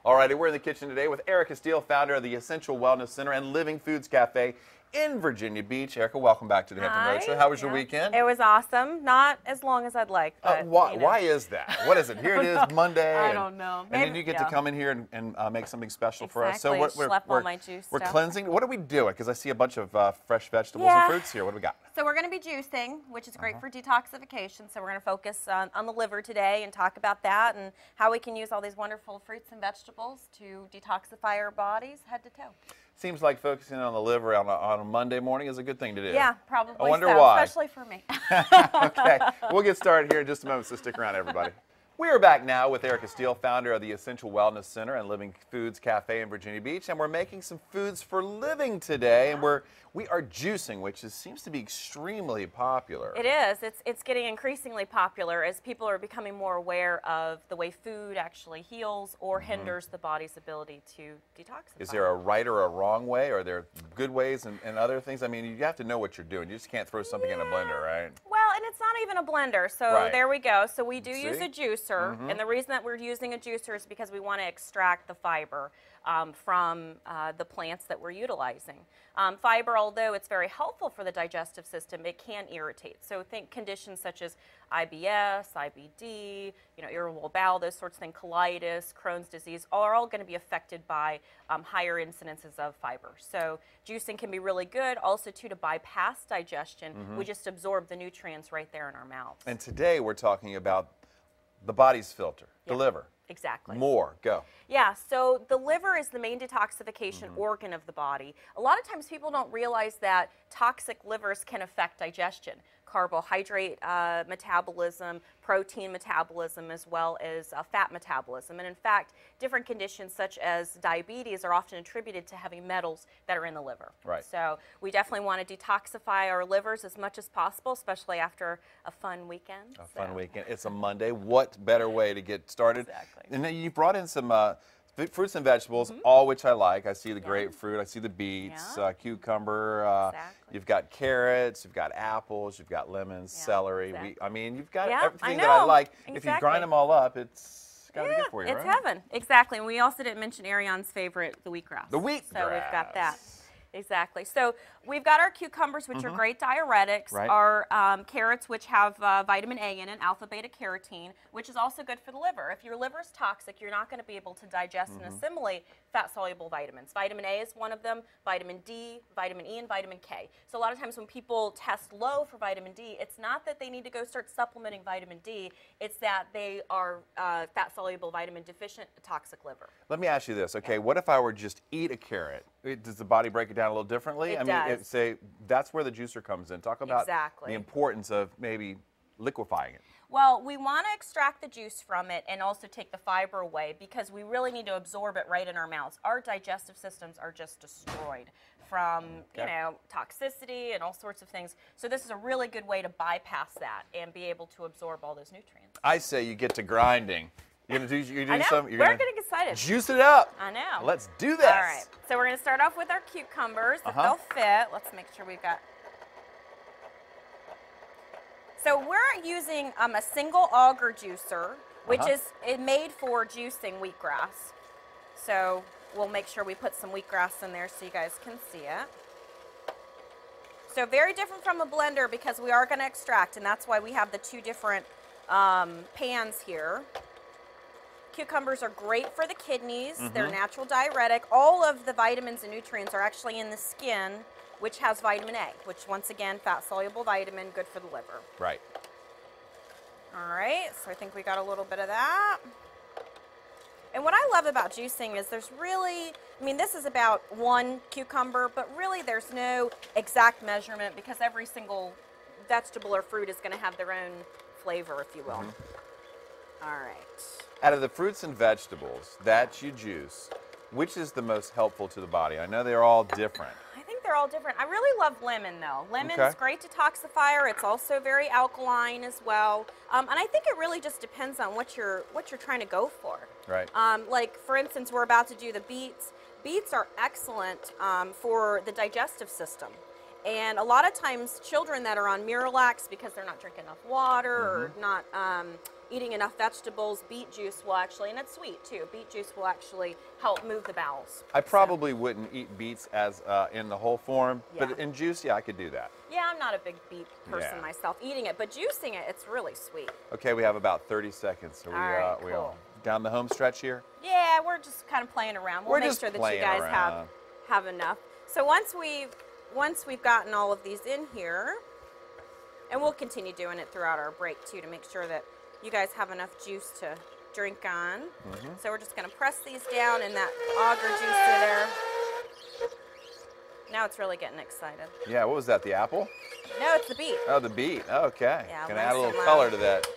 All righty, we're in the kitchen today with Erica Steele, founder of the Essential Wellness Center and Living Foods Cafe in Virginia Beach. Erica, welcome back to the Hampton Roadshow. How was your weekend? It was awesome. Not as long as I'd like. But, why is that? What is it? Here it is, Monday. I don't know. And then you get to come in here and make something special for us. So all my juice we're stuff. cleansing. What are we doing? Because I see a bunch of fresh vegetables and fruits here. What do we got? So we're going to be juicing, which is great for detoxification. So we're going to focus on the liver today and talk about that and how we can use all these wonderful fruits and vegetables to detoxify our bodies head to toe. Seems like focusing on the liver on a Monday morning is a good thing to do. Yeah, probably I wonder why. Especially for me. Okay, we'll get started here in just a moment, so stick around, everybody. We are back now with Erica Steele, founder of the Essential Wellness Center and Living Foods Cafe in Virginia Beach, and we're making some foods for living today, and we are juicing, which seems to be extremely popular. It is. It's getting increasingly popular as people are becoming more aware of the way food actually heals or hinders the body's ability to detoxify. Is there a right or a wrong way? Are there good ways and other things? I mean, you have to know what you're doing. You just can't throw something in a blender, right? Well, and it's not even a blender, so there we go. So we do use a juicer, and the reason that we're using a juicer is because we want to extract the fiber from the plants that we're utilizing. Fiber, although it's very helpful for the digestive system, it can irritate. So think conditions such as IBS, IBD, irritable bowel, those sorts of things, colitis, Crohn's disease, are all going to be affected by higher incidences of fiber. So juicing can be really good. Also, too, to bypass digestion, we just absorb the nutrients right there in our mouths. And today we're talking about the body's filter, the liver. Exactly. More. Go. Yeah, so the liver is the main detoxification organ of the body. A lot of times people don't realize that toxic livers can affect digestion, carbohydrate metabolism, protein metabolism, as well as fat metabolism. And in fact, different conditions such as diabetes are often attributed to heavy metals that are in the liver. Right. So we definitely want to detoxify our livers as much as possible, especially after a fun weekend. Fun weekend. It's a Monday. What better way to get started? Exactly. And then you brought in some fruits and vegetables, all which I like. I see the grapefruit, I see the beets, cucumber, you've got carrots, you've got apples, you've got lemons, celery. I mean, you've got everything that I like. If you grind them all up, it's got to be good for you, it's right? heaven. Exactly. And we also didn't mention Ariane's favorite, the wheatgrass. The wheatgrass. So we've got that. Exactly. So we've got our cucumbers, which are great diuretics, our carrots, which have vitamin A in it, alpha-beta carotene, which is also good for the liver. If your liver is toxic, you're not going to be able to digest and assimilate fat-soluble vitamins. Vitamin A is one of them, vitamin D, vitamin E, and vitamin K. So a lot of times when people test low for vitamin D, it's not that they need to go start supplementing vitamin D, it's that they are fat-soluble vitamin deficient, a toxic liver. Let me ask you this, okay, what if I were just eat a carrot? Does the body break it down a little differently? It does. Say that's where the juicer comes in. Talk about the importance of maybe liquefying it. Well, we want to extract the juice from it and also take the fiber away because we really need to absorb it right in our mouths. Our digestive systems are just destroyed from, toxicity and all sorts of things. So this is a really good way to bypass that and be able to absorb all those nutrients. I say you get to grinding. You're going to do something. We're getting excited. Juice it up. I know. Let's do this. All right. So we're going to start off with our cucumbers. If they'll fit, let's make sure we've got. So we're using a single auger juicer, which is made for juicing wheatgrass. So we'll make sure we put some wheatgrass in there so you guys can see it. So very different from a blender because we are going to extract, and that's why we have the two different pans here. Cucumbers are great for the kidneys. They're a natural diuretic. All of the vitamins and nutrients are actually in the skin, which has vitamin A, which once again, fat-soluble vitamin, good for the liver. Right. All right, so I think we got a little bit of that. And what I love about juicing is there's really, this is about one cucumber, but really there's no exact measurement because every single vegetable or fruit is going to have their own flavor, if you will. All right. Out of the fruits and vegetables that you juice, which is the most helpful to the body? I know they're all different. I think they're all different. I really love lemon, though. Lemon's great detoxifier. It's also very alkaline as well. And I think it really just depends on what you're trying to go for. Right. Like, for instance, we're about to do the beets. Beets are excellent for the digestive system. And a lot of times children that are on Miralax because they're not drinking enough water or not eating enough vegetables. Beet juice will actually, and it's sweet too, beet juice will actually help move the bowels. I probably wouldn't eat beets as in the whole form, Yeah. but in juice, yeah, I could do that. Yeah, I'm not a big beet person myself, eating it, but juicing it, it's really sweet. Okay, we have about 30 seconds. So All right, we cool. down the home stretch here? Yeah, we're just kind of playing around. We'll make sure that you guys around. have enough. So once we've gotten all of these in here, and we'll continue doing it throughout our break too to make sure that you guys have enough juice to drink on. So we're just going to press these down in that auger juicer there. Now it's really getting excited. Yeah, what was that, the apple? No, it's the beet. Oh, the beet. Okay. Yeah, Gonna add a little color to that.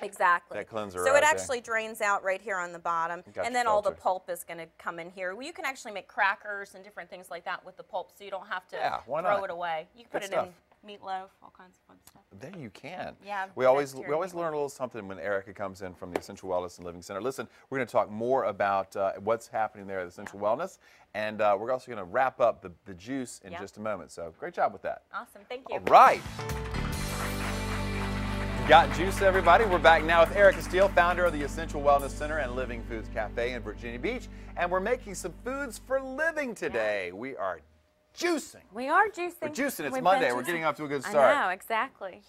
Exactly. That cleanser so right it actually there. drains out right here on the bottom, Got and your then all the filter. pulp is going to come in here. Well, you can actually make crackers and different things like that with the pulp, so you don't have to why throw not? it away. You can put Good it stuff. in meatloaf, all kinds of fun stuff. There you can. Yeah, We always bacteria learn a little something when Erica comes in from the Essential Wellness and Living Center. Listen, we're going to talk more about what's happening there at Essential Wellness, and we're also going to wrap up the juice in just a moment. So great job with that. Awesome, thank you. All right. Got juice, everybody. We're back now with Erica Steele, founder of the Essential Wellness Center and Living Foods Cafe in Virginia Beach, and we're making some foods for living today. We are juicing. We are juicing. We're juicing. It's We've Monday. been We're getting juicing. off to a good start. I know, exactly.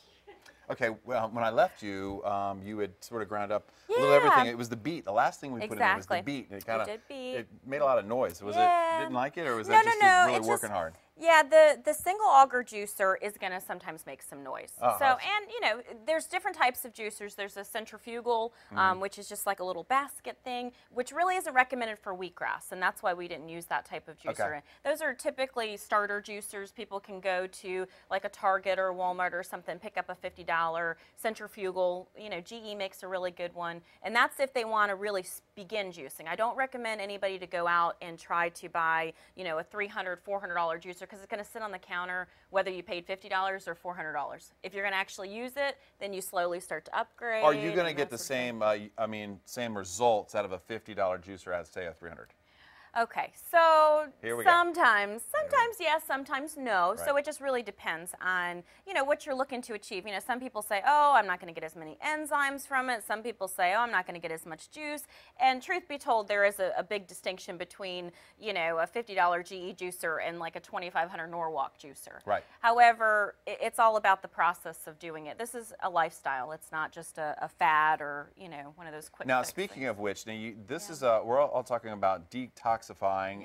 Okay, well, when I left you, you had sort of ground up a little everything. It was the beet. The last thing we put in was the beet. And it kind of it made a lot of noise. Was it didn't like it, or was that just really working hard? Yeah, the single auger juicer is going to sometimes make some noise. And you know, there's different types of juicers. There's a centrifugal, which is just like a little basket thing, which really isn't recommended for wheatgrass, and that's why we didn't use that type of juicer. Those are typically starter juicers. People can go to like a Target or Walmart or something, pick up a $50 centrifugal. You know, GE makes a really good one, and that's if they want to really begin juicing. I don't recommend anybody to go out and try to buy, you know, a $300, $400 juicer, because it's going to sit on the counter whether you paid $50 or $400. If you're going to actually use it, then you slowly start to upgrade. Are you going to get the same, same results out of a $50 juicer as, say, a $300? Okay, so sometimes yes, sometimes no. Right. So it just really depends on, you know, what you're looking to achieve. You know, some people say, oh, I'm not going to get as many enzymes from it. Some people say, oh, I'm not going to get as much juice. And truth be told, there is a big distinction between, you know, a $50 GE juicer and like a $2,500 Norwalk juicer. Right. However, it's all about the process of doing it. This is a lifestyle. It's not just a fad or, you know, one of those quick Now, fix speaking things. of which, now this is we're all talking about detoxifying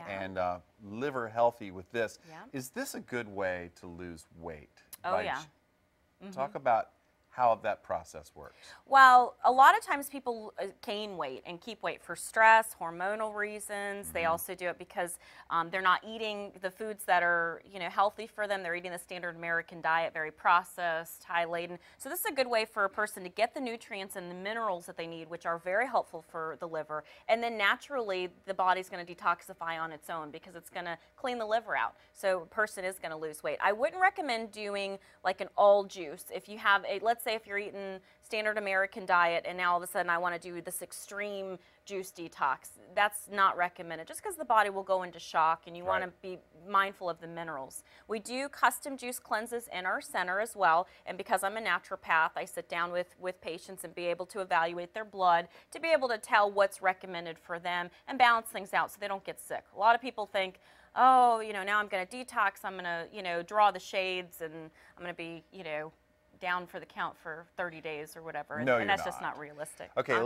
and liver healthy with this. Is this a good way to lose weight? Oh, yeah. Talk about how that process works. Well, a lot of times people gain weight and keep weight for stress, hormonal reasons. They also do it because they're not eating the foods that are, you know, healthy for them. They're eating the standard American diet, very processed, high laden. So this is a good way for a person to get the nutrients and the minerals that they need, which are very helpful for the liver. And then naturally, the body's going to detoxify on its own because it's going to clean the liver out. So a person is going to lose weight. I wouldn't recommend doing like an all juice. If you have a, let's say if you're eating standard American diet and now all of a sudden I want to do this extreme juice detox, that's not recommended just because the body will go into shock and you want to be mindful of the minerals. We do custom juice cleanses in our center as well, and because I'm a naturopath, I sit down with patients and be able to evaluate their blood to be able to tell what's recommended for them and balance things out so they don't get sick. A lot of people think, oh, you know, now I'm going to detox, I'm going to, you know, draw the shades and I'm going to be, you know, down for the count for 30 days or whatever. No, and that's just not realistic. Okay,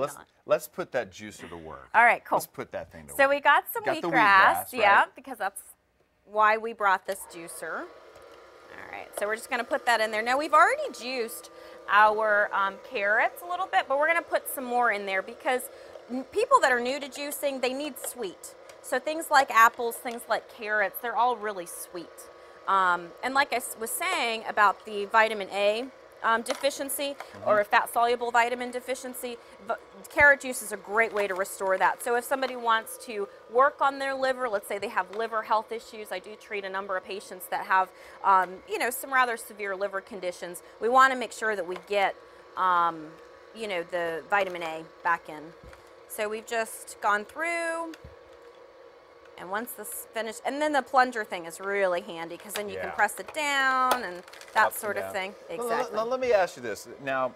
let's put that juicer to work. All right, cool. Let's put that thing to work. So we got some the wheatgrass, right? because that's why we brought this juicer. All right, so we're just going to put that in there. Now we've already juiced our carrots a little bit, but we're going to put some more in there because people that are new to juicing, they need sweet. So things like apples, things like carrots, they're all really sweet. And like I was saying about the vitamin A deficiency or a fat-soluble vitamin deficiency, carrot juice is a great way to restore that. So if somebody wants to work on their liver, let's say they have liver health issues, I do treat a number of patients that have, you know, some rather severe liver conditions. We want to make sure that we get, you know, the vitamin A back in. So we've just gone through. And once this is finished, and then the plunger thing is really handy because then you can press it down and that sort of thing. Exactly. Let me ask you this. Now,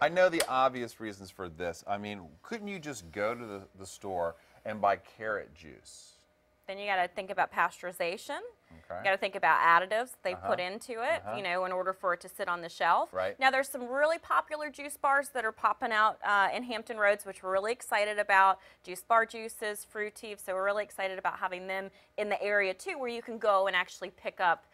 I know the obvious reasons for this. I mean, couldn't you just go to the store and buy carrot juice? Then you got to think about pasteurization. Okay. You got to think about additives they put into it, you know, in order for it to sit on the shelf. Right. Now, there's some really popular juice bars that are popping out in Hampton Roads, which we're really excited about. Juice bar juices, fruities, so we're really excited about having them in the area too, where you can go and actually pick up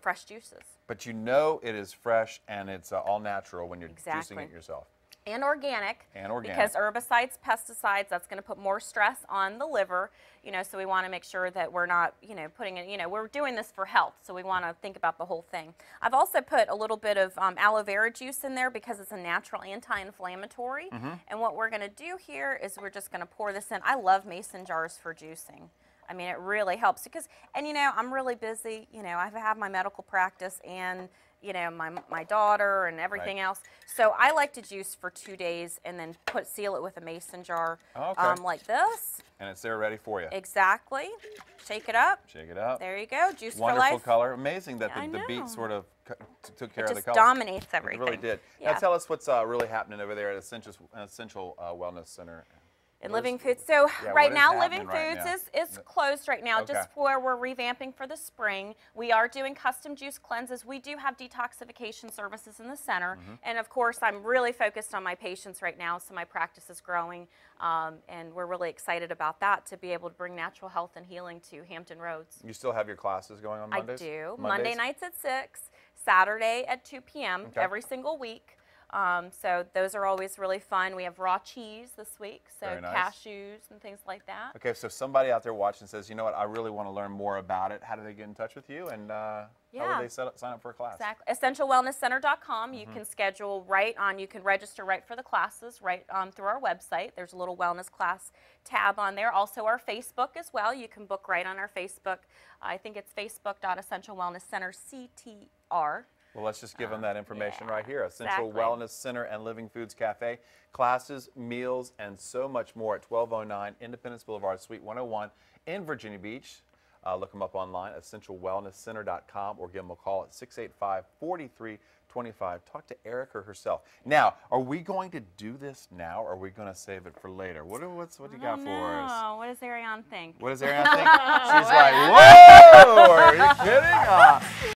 fresh juices. But you know it is fresh and it's all natural when you're juicing it yourself. And organic. And organic. Because herbicides, pesticides, that's going to put more stress on the liver, you know, so we want to make sure that we're not, you know, putting it, you know, we're doing this for health, so we want to think about the whole thing. I've also put a little bit of aloe vera juice in there because it's a natural anti-inflammatory. And what we're going to do here is we're just going to pour this in. I love mason jars for juicing. I mean, it really helps because, and you know, I'm really busy, you know, I have my medical practice and, you know, my daughter and everything else. So I like to juice for 2 days and then seal it with a mason jar like this. And it's there ready for you. Exactly. Shake it up. Shake it up. There you go. Juice for life. Wonderful color. Amazing that the beet sort of took care of the color. It just dominates everything. It really did. Now tell us what's really happening over there at Essential Wellness Center. In Living Foods. So right now, Living Foods is closed right now, just where we're revamping for the spring. We are doing custom juice cleanses. We do have detoxification services in the center. And of course, I'm really focused on my patients right now, so my practice is growing. And we're really excited about that, to be able to bring natural health and healing to Hampton Roads. You still have your classes going on Mondays? I do. Monday nights at 6, Saturday at 2 p.m. every single week. So those are always really fun. We have raw cheese this week, so cashews and things like that. Okay, so somebody out there watching says, you know what, I really want to learn more about it. How do they get in touch with you, and how do they sign up for a class? Exactly. EssentialWellnessCenter.com. You can schedule you can register right for the classes through our website. There's a little wellness class tab on there. Also our Facebook as well. You can book right on our Facebook. I think it's facebook.EssentialWellnessCenter.CTR. Well, let's just give them that information right here. Essential Wellness Center and Living Foods Cafe. Classes, meals, and so much more at 1209 Independence Boulevard, Suite 101 in Virginia Beach. Look them up online, EssentialWellnessCenter.com, or give them a call at 685-4325. Talk to Erica herself. Now, are we going to do this now, or are we going to save it for later? What do you got for us? What does Ariane think? What does Ariane think? She's like, whoa, are you kidding?